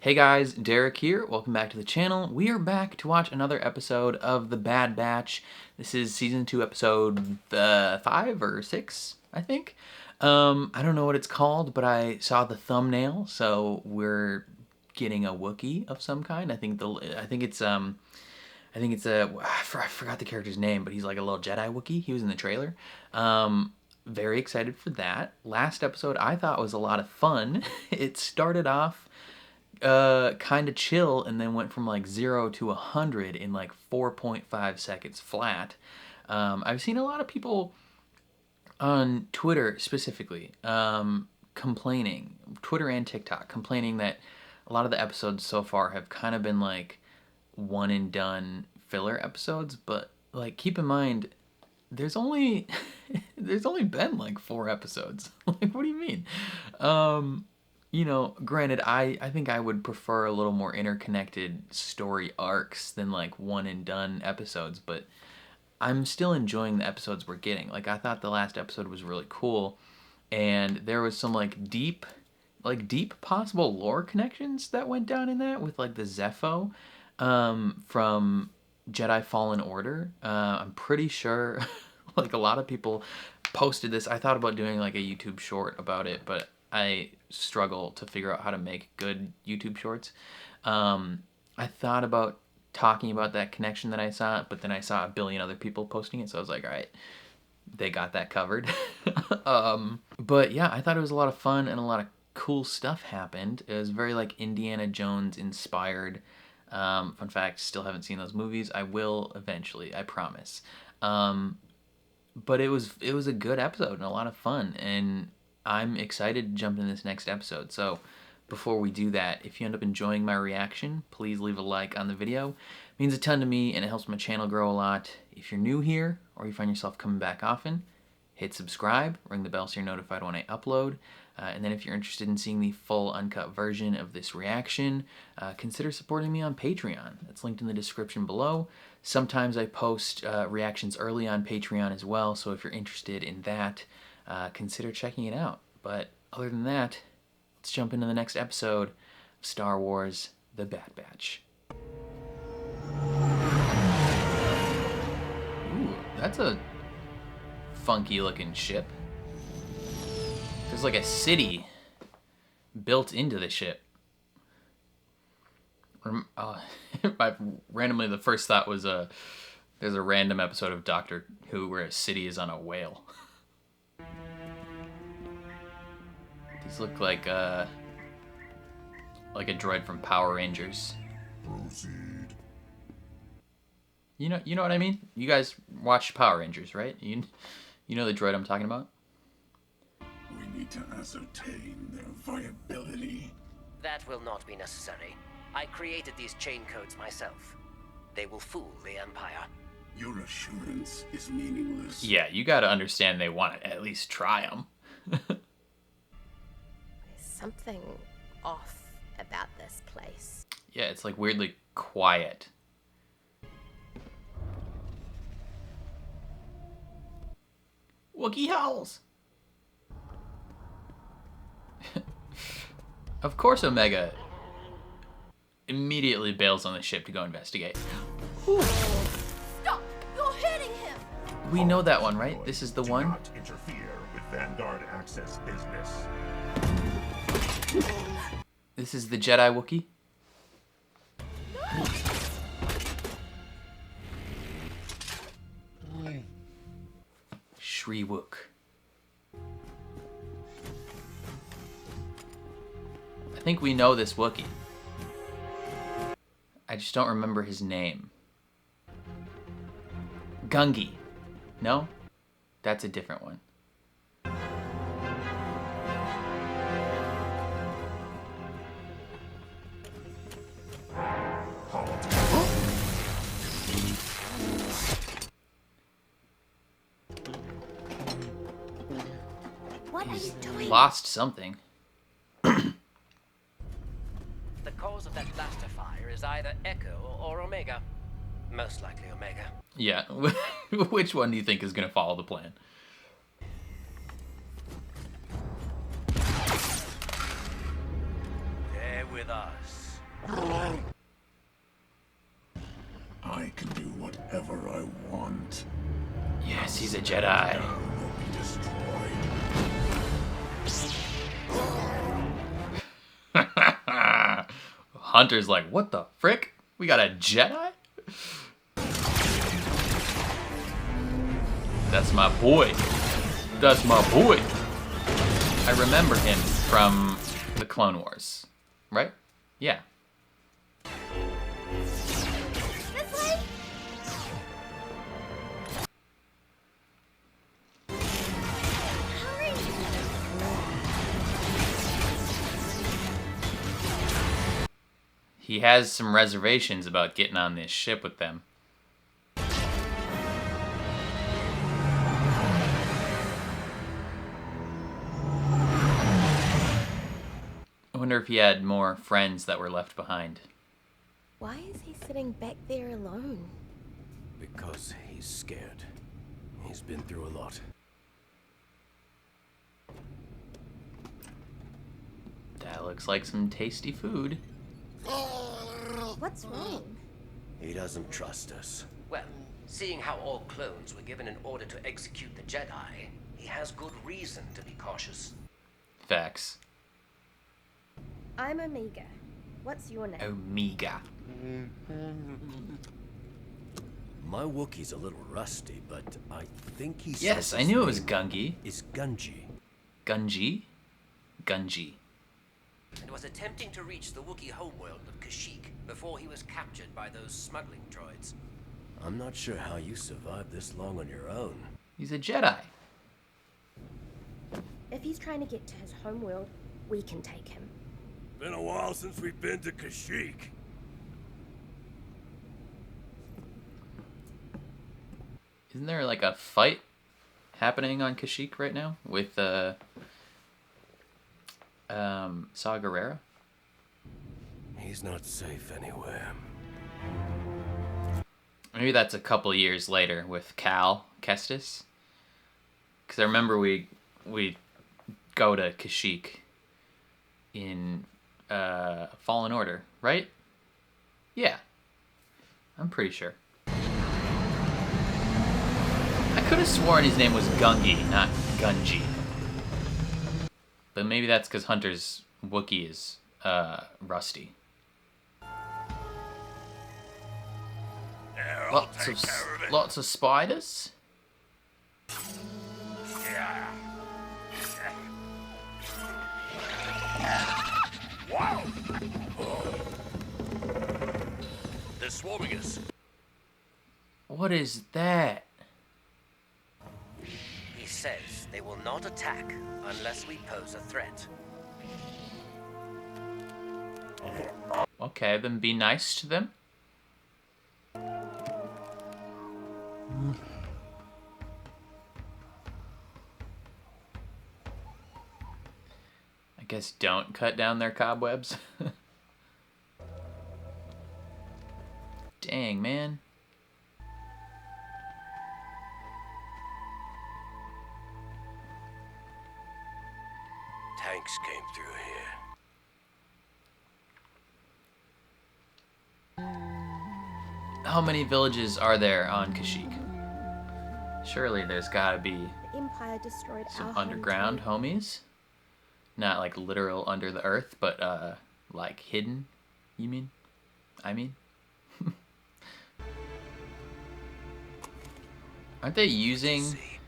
Hey guys, Derek here. Welcome back to the channel. We are back to watch another episode of The Bad Batch. This is season 2, episode 5 or 6, I think. I don't know what it's called, but I saw the thumbnail, so we're getting a Wookiee of some kind. I think it's I forgot the character's name, but he's like a little Jedi Wookiee. He was in the trailer. Very excited for that. Last episode I thought was a lot of fun. It started off kind of chill and then went from like 0 to 100 in like 4.5 seconds flat. I've seen a lot of people on Twitter specifically complaining, Twitter and TikTok, complaining that a lot of the episodes so far have kind of been like one and done filler episodes, but like keep in mind there's only there's only been like 4 episodes. Like what do you mean? Granted, I think I would prefer a little more interconnected story arcs than like one and done episodes, but I'm still enjoying the episodes we're getting. Like I thought the last episode was really cool, and there was some deep possible lore connections that went down in that with like the Zepho from Jedi Fallen Order. I'm pretty sure like a lot of people posted this. I thought about doing like a YouTube short about it, but I struggle to figure out how to make good YouTube shorts. I thought about talking about that connection that I saw, but then I saw a billion other people posting it, so I was like, all right, they got that covered. But yeah, I thought it was a lot of fun and a lot of cool stuff happened. It was very like Indiana Jones inspired. Fun fact, still haven't seen those movies. I will eventually, I promise. But it was a good episode and a lot of fun, and I'm excited to jump into this next episode. So before we do that, if you end up enjoying my reaction, please leave a like on the video. It means a ton to me and it helps my channel grow a lot. If you're new here or you find yourself coming back often, hit subscribe, ring the bell so you're notified when I upload. And then if you're interested in seeing the full uncut version of this reaction, consider supporting me on Patreon. It's linked in the description below. Sometimes I post reactions early on Patreon as well, so if you're interested in that, consider checking it out. But other than that, let's jump into the next episode of Star Wars: The Bad Batch. Ooh, that's a funky looking ship. There's like a city built into the ship. Randomly, the first thought was there's a random episode of Doctor Who where a city is on a whale. These look like a droid from Power Rangers. Proceed. You know what I mean? You guys watch Power Rangers, right? You know the droid I'm talking about? We need to ascertain their viability. That will not be necessary. I created these chain codes myself. They will fool the Empire. Your assurance is meaningless. Yeah, you gotta understand they want to at least try them. There's something off about this place. Yeah, it's like weirdly quiet. Wookiee howls! Of course Omega immediately bails on the ship to go investigate. Ooh. Stop! You're hitting him! We know that one, right? This is the one? Do not interfere with Vanguard access business. This is the Jedi Wookiee? Shri Wook. I think we know this Wookiee. I just don't remember his name. Gungi. No? That's a different one. What are you doing? Lost something. The cause of that blaster fire is either Echo or Omega. Most likely Omega. Yeah. Which one do you think is going to follow the plan? They're with us. I can do whatever I want. Yes, he's a Jedi. Will be destroyed. Hunter's like, what the frick? We got a Jedi? That's my boy. That's my boy. I remember him from the Clone Wars, right? Yeah. This way? Hurry! He has some reservations about getting on this ship with them. I wonder if he had more friends that were left behind. Why is he sitting back there alone? Because he's scared. He's been through a lot. That looks like some tasty food. What's wrong? He doesn't trust us. Well, seeing how all clones were given an order to execute the Jedi, he has good reason to be cautious. Facts. I'm Omega. What's your name? Omega. My Wookiee's a little rusty, but I think he's... Yes, I knew it was Gungi. It's Gungi. Gungi? Gungi. And was attempting to reach the Wookiee homeworld of Kashyyyk before he was captured by those smuggling droids. I'm not sure how you survived this long on your own. He's a Jedi. If he's trying to get to his homeworld, we can take him. Been a while since we've been to Kashyyyk. Isn't there like a fight happening on Kashyyyk right now with Saw Gerrera? He's not safe anywhere. Maybe that's a couple years later with Cal Kestis. Because I remember we go to Kashyyyk in Fallen Order, right? Yeah. I'm pretty sure. I could have sworn his name was Gungi, not Gungi. But maybe that's because Hunter's Wookiee is rusty. Lots of spiders. Wow! They're swarming us. What is that? He says they will not attack unless we pose a threat. Okay, then be nice to them. I guess don't cut down their cobwebs. Dang, man. Tanks came through here. How many villages are there on Kashyyyk? Surely there's gotta be The Empire destroyed some our underground home homies. Not like literal under the earth, but like hidden, you mean? I mean? Aren't they using... See?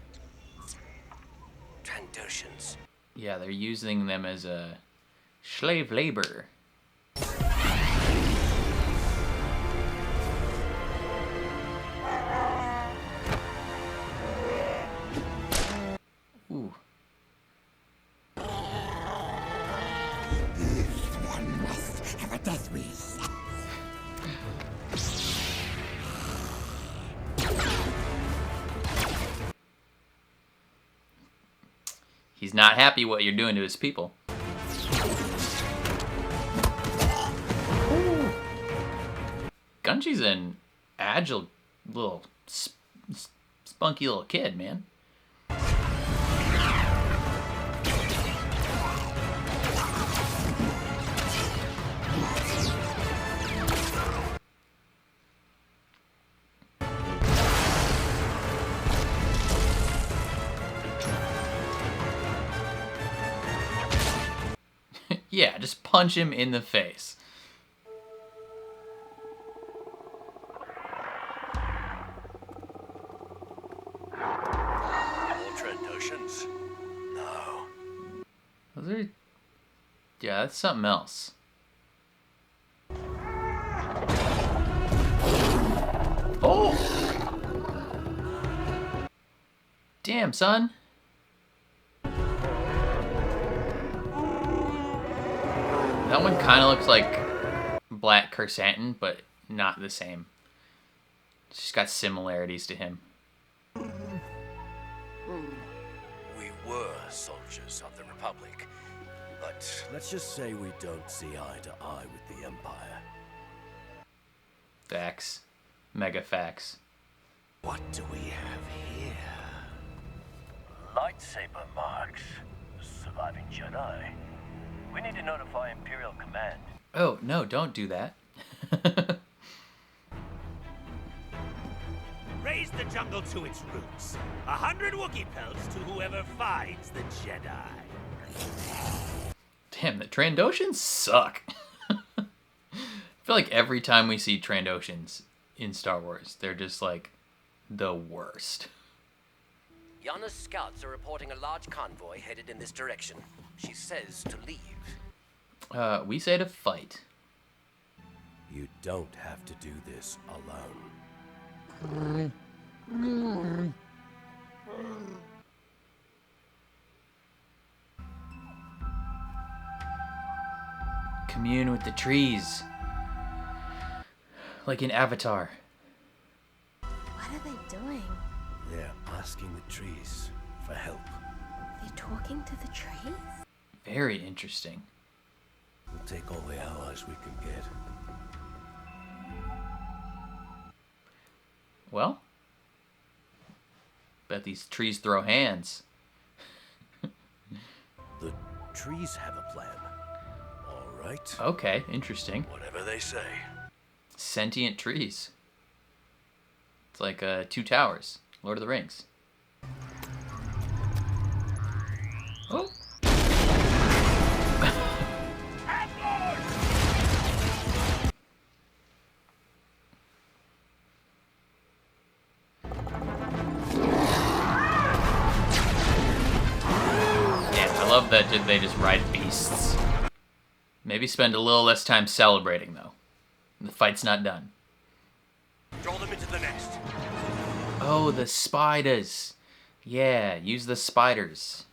Trandoshans. Yeah, they're using them as a slave labor. Ooh. One must have a death wish. He's not happy what you're doing to his people. Gungi's an agile little spunky little kid, man. Yeah, just punch him in the face. More Trandoshans? No. Those are... Yeah, that's something else. Oh! Damn, son. That one kind of looks like Black Chrysanthemum, but not the same. It's just got similarities to him. We were soldiers of the Republic, but let's just say we don't see eye to eye with the Empire. Facts. Mega facts. What do we have here? Lightsaber marks. Surviving Jedi. We need to notify Imperial Command. Oh, no, don't do that. Raise the jungle to its roots. 100 Wookiee pelts to whoever finds the Jedi. Damn, the Trandoshans suck. I feel like every time we see Trandoshans in Star Wars, they're just like the worst. Yana's scouts are reporting a large convoy headed in this direction. She says to leave. We say to fight. You don't have to do this alone. Commune with the trees. Like in Avatar. What are they doing? They're asking the trees for help. They're talking to the trees? Very interesting. We'll take all the allies we can get. Well, bet these trees throw hands. The trees have a plan. All right. Okay, interesting. Whatever they say. Sentient trees. It's like Two Towers, Lord of the Rings. Oh. I love that they just ride beasts. Maybe spend a little less time celebrating, though. The fight's not done. Draw them into the nest. Oh, the spiders. Yeah, use the spiders.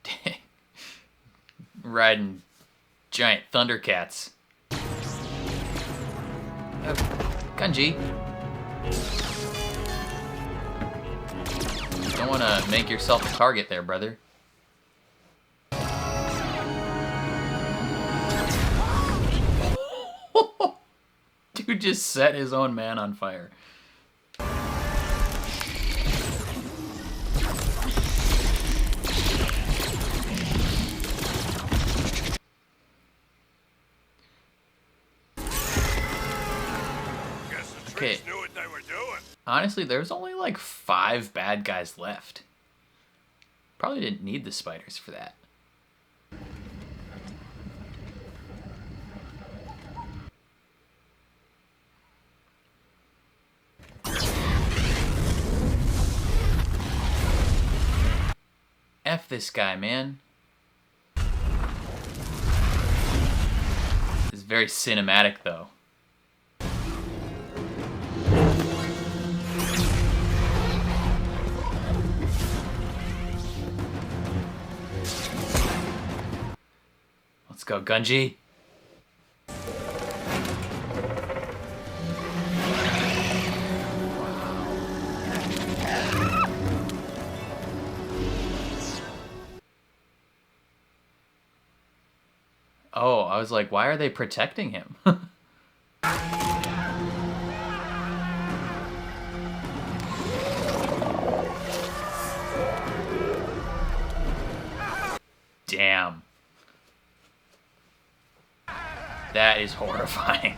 Dang. Riding giant thundercats. Gungi. Don't want to make yourself a target there, brother. Dude just set his own man on fire. Okay. Knew what they were doing. Honestly, there's only like 5 bad guys left. Probably didn't need the spiders for that. F this guy, man. This is very cinematic, though. Let's go, Gungi. Oh, I was like, why are they protecting him? Damn. That is horrifying.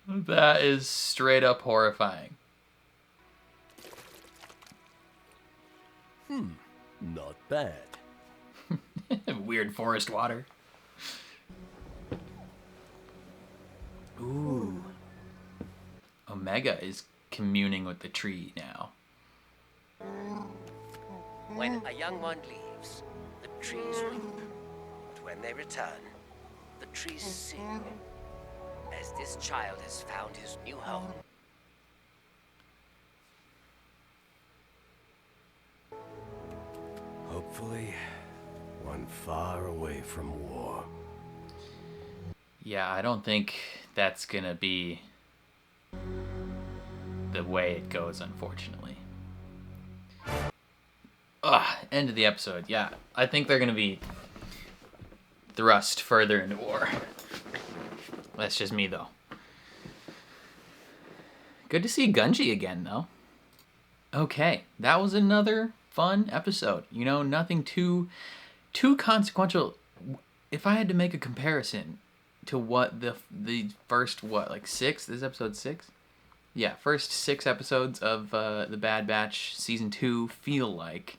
That is straight up horrifying. Not bad. Weird forest water. Ooh. Omega is communing with the tree now. When a young one leaves, the trees weep. But when they return, the trees sing. As this child has found his new home. Hopefully, one far away from war. Yeah, I don't think that's gonna be the way it goes, unfortunately. Ugh, end of the episode. Yeah, I think they're gonna be thrust further into war. That's just me, though. Good to see Gungi again, though. Okay, that was another fun episode. You know, nothing too consequential. If I had to make a comparison to what the first, like 6? This is episode 6? Yeah, first 6 episodes of The Bad Batch Season 2 feel like,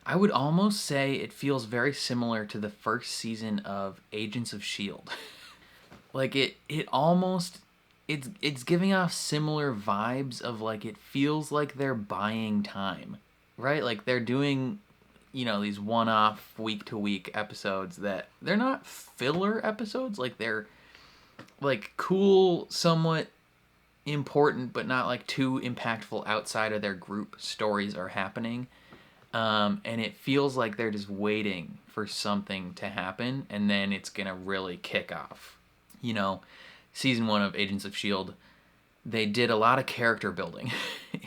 I would almost say it feels very similar to the first season of Agents of S.H.I.E.L.D. Like, it almost... It's giving off similar vibes of, like, it feels like they're buying time, right? Like, they're doing, you know, these one-off, week-to-week episodes that... They're not filler episodes. Like, they're, like, cool, somewhat important, but not, like, too impactful outside of their group stories are happening. And it feels like they're just waiting for something to happen, and then it's gonna really kick off. You know, season 1 of Agents of S.H.I.E.L.D., they did a lot of character building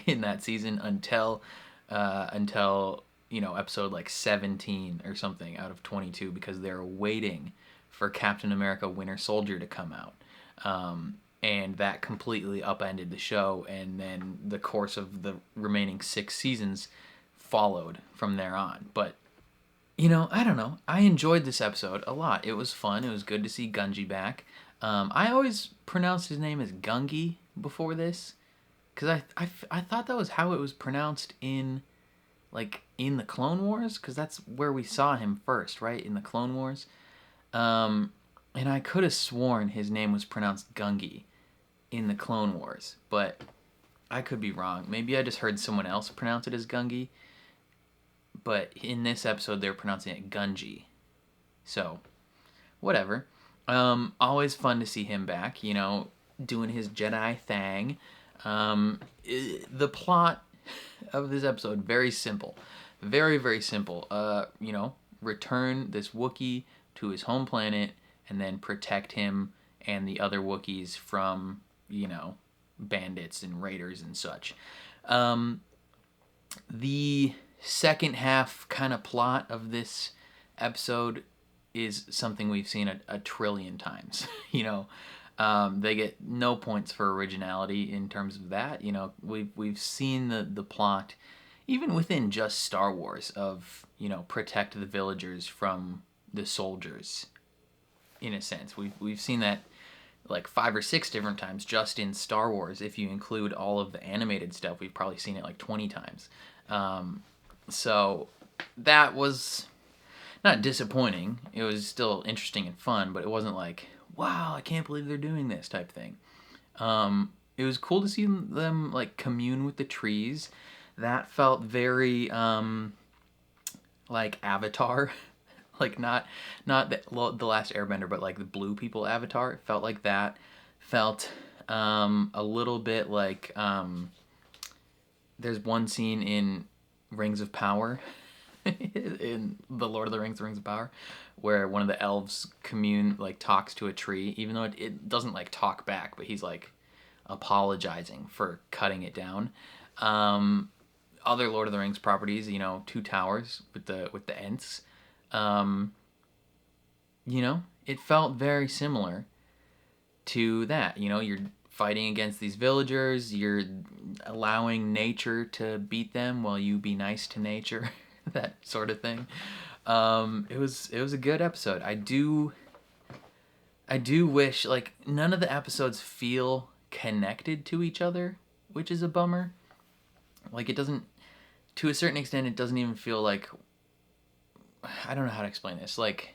in that season until you know, episode like 17 or something out of 22, because they're waiting for Captain America Winter Soldier to come out. And that completely upended the show, and then the course of the remaining 6 seasons followed from there on. But, you know, I don't know. I enjoyed this episode a lot. It was fun. It was good to see Gungi back. I always pronounced his name as Gungi before this, because I thought that was how it was pronounced in, like, in the Clone Wars, because that's where we saw him first, right, in the Clone Wars. And I could have sworn his name was pronounced Gungi in the Clone Wars, but I could be wrong. Maybe I just heard someone else pronounce it as Gungi, but in this episode they're pronouncing it Gungi. So, whatever. Always fun to see him back, you know, doing his Jedi thing. The plot of this episode, very simple. Very, very simple. You know, return this Wookiee to his home planet and then protect him and the other Wookiees from, you know, bandits and raiders and such. The second half kind of plot of this episode is something we've seen a trillion times. You know, they get no points for originality in terms of that. You know, we've seen the plot even within just Star Wars of, you know, protect the villagers from the soldiers. In a sense, we've seen that like 5 or 6 different times just in Star Wars. If you include all of the animated stuff, we've probably seen it like 20 times. So that was not disappointing. It was still interesting and fun, but it wasn't like, wow, I can't believe they're doing this type thing. It was cool to see them like commune with the trees. That felt very like Avatar. Like not the Last Airbender, but like the Blue People Avatar. It felt like that. Felt a little bit like there's one scene in Rings of Power, in the Lord of the Rings of Power, where one of the elves talks to a tree, even though it doesn't like talk back, but he's like apologizing for cutting it down. Other Lord of the Rings properties, you know, Two Towers with the Ents. You know, it felt very similar to that. You know, you're fighting against these villagers, you're allowing nature to beat them while you be nice to nature, that sort of thing. It was a good episode. I do wish, like, none of the episodes feel connected to each other, which is a bummer. Like, it doesn't, to a certain extent, it doesn't even feel like, I don't know how to explain this. Like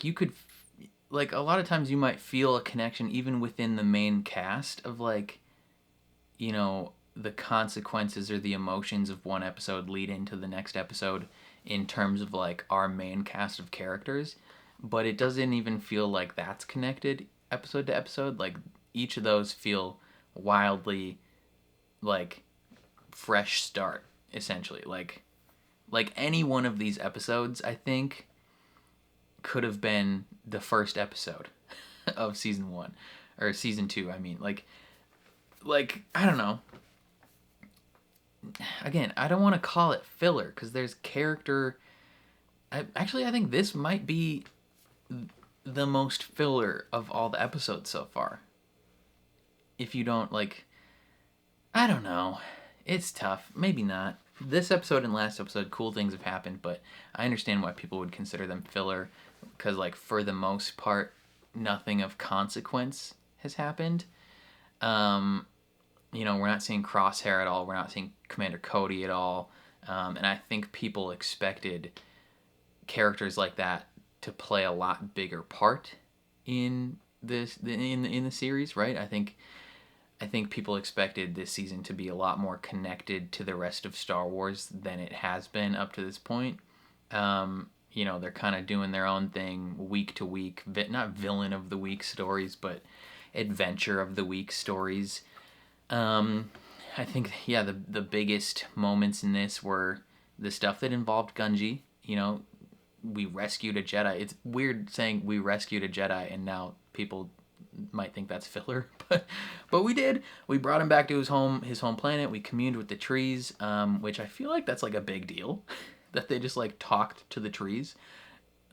you could, like, a lot of times you might feel a connection even within the main cast of, like, you know, the consequences or the emotions of one episode lead into the next episode in terms of, like, our main cast of characters. But it doesn't even feel like that's connected episode to episode. Like, each of those feel wildly, like, fresh start, essentially. Like any one of these episodes, I think, could have been the first episode of season 1 or season 2. I mean, like I don't know. Again, I don't want to call it filler because there's character. I think this might be the most filler of all the episodes so far. If you don't, like, I don't know. It's tough. Maybe not. This episode and last episode, cool things have happened, but I understand why people would consider them filler because, like, for the most part, nothing of consequence has happened. You know, we're not seeing Crosshair at all. We're not seeing Commander Cody at all. And I think people expected characters like that to play a lot bigger part in the series, right? I think people expected this season to be a lot more connected to the rest of Star Wars than it has been up to this point. You know, they're kind of doing their own thing week to week, not villain of the week stories, but adventure of the week stories. I think, yeah, the biggest moments in this were the stuff that involved Gungi. You know, we rescued a Jedi. It's weird saying we rescued a Jedi and now people might think that's filler, but we did. We brought him back to his home planet. We communed with the trees, which I feel like that's, like, a big deal that they just, like, talked to the trees,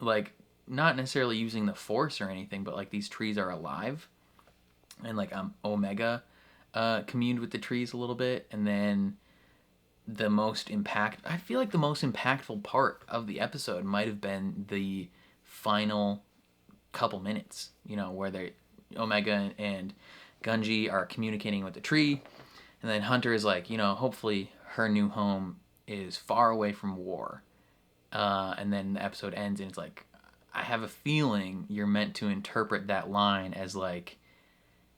like, not necessarily using the Force or anything, but, like, these trees are alive, and, like, Omega communed with the trees a little bit, and then I feel like the most impactful part of the episode might have been the final couple minutes, you know, where Omega and Gungi are communicating with the tree, and then Hunter is like, you know, hopefully her new home is far away from war, and then the episode ends and it's like, I have a feeling you're meant to interpret that line as, like,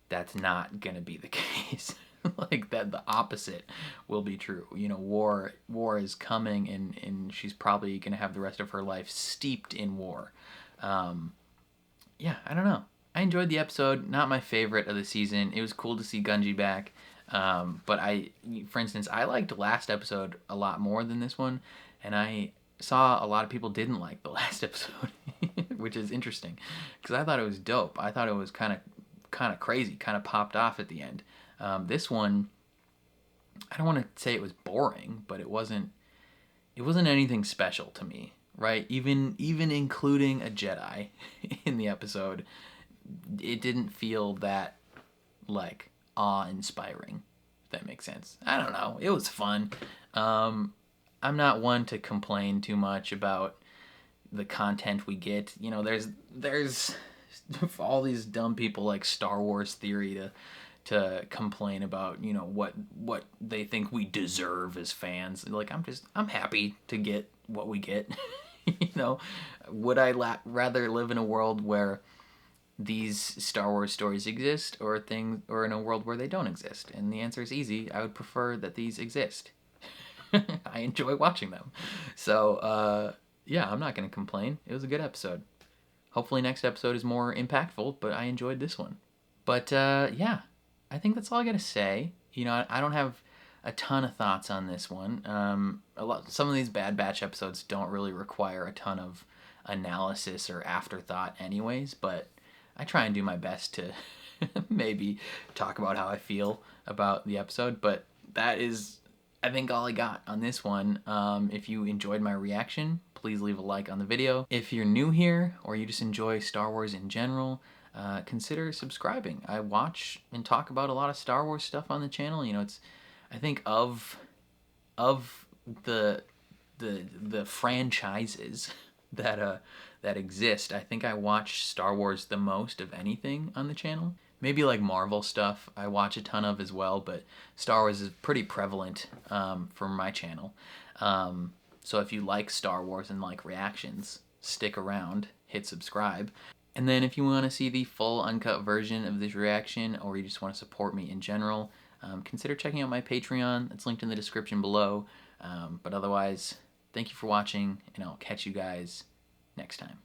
that's not gonna be the case. Like, that the opposite will be true. You know, war is coming, and she's probably gonna have the rest of her life steeped in war. Yeah, I don't know. I enjoyed the episode. Not my favorite of the season. It was cool to see Gungi back. But for instance, I liked last episode a lot more than this one, and I saw a lot of people didn't like the last episode, which is interesting because I thought it was dope. I thought it was kind of crazy, kind of popped off at the end. This one, I don't want to say it was boring, but it wasn't anything special to me, right? Even including a Jedi in the episode, it didn't feel that, like, awe-inspiring, if that makes sense. I don't know. It was fun. I'm not one to complain too much about the content we get. You know, there's all these dumb people like Star Wars Theory to complain about, you know, what they think we deserve as fans. Like, I'm happy to get what we get. You know, would I rather live in a world where these Star Wars stories exist or in a world where they don't exist? And the answer is easy. I would prefer that these exist. I enjoy watching them. So, yeah, I'm not going to complain. It was a good episode. Hopefully next episode is more impactful, but I enjoyed this one. But, yeah, I think that's all I got to say. You know, I don't have a ton of thoughts on this one. Some of these Bad Batch episodes don't really require a ton of analysis or afterthought anyways, but I try and do my best to maybe talk about how I feel about the episode, but that is, I think, all I got on this one. If you enjoyed my reaction, please leave a like on the video. If you're new here or you just enjoy Star Wars in general, consider subscribing. I watch and talk about a lot of Star Wars stuff on the channel. You know, I think of the franchises that that exist. I think I watch Star Wars the most of anything on the channel. Maybe like Marvel stuff I watch a ton of as well, but Star Wars is pretty prevalent for my channel. So if you like Star Wars and like reactions, stick around, hit subscribe. And then if you want to see the full uncut version of this reaction, or you just want to support me in general, consider checking out my Patreon. It's linked in the description below. But otherwise, thank you for watching, and I'll catch you guys next time.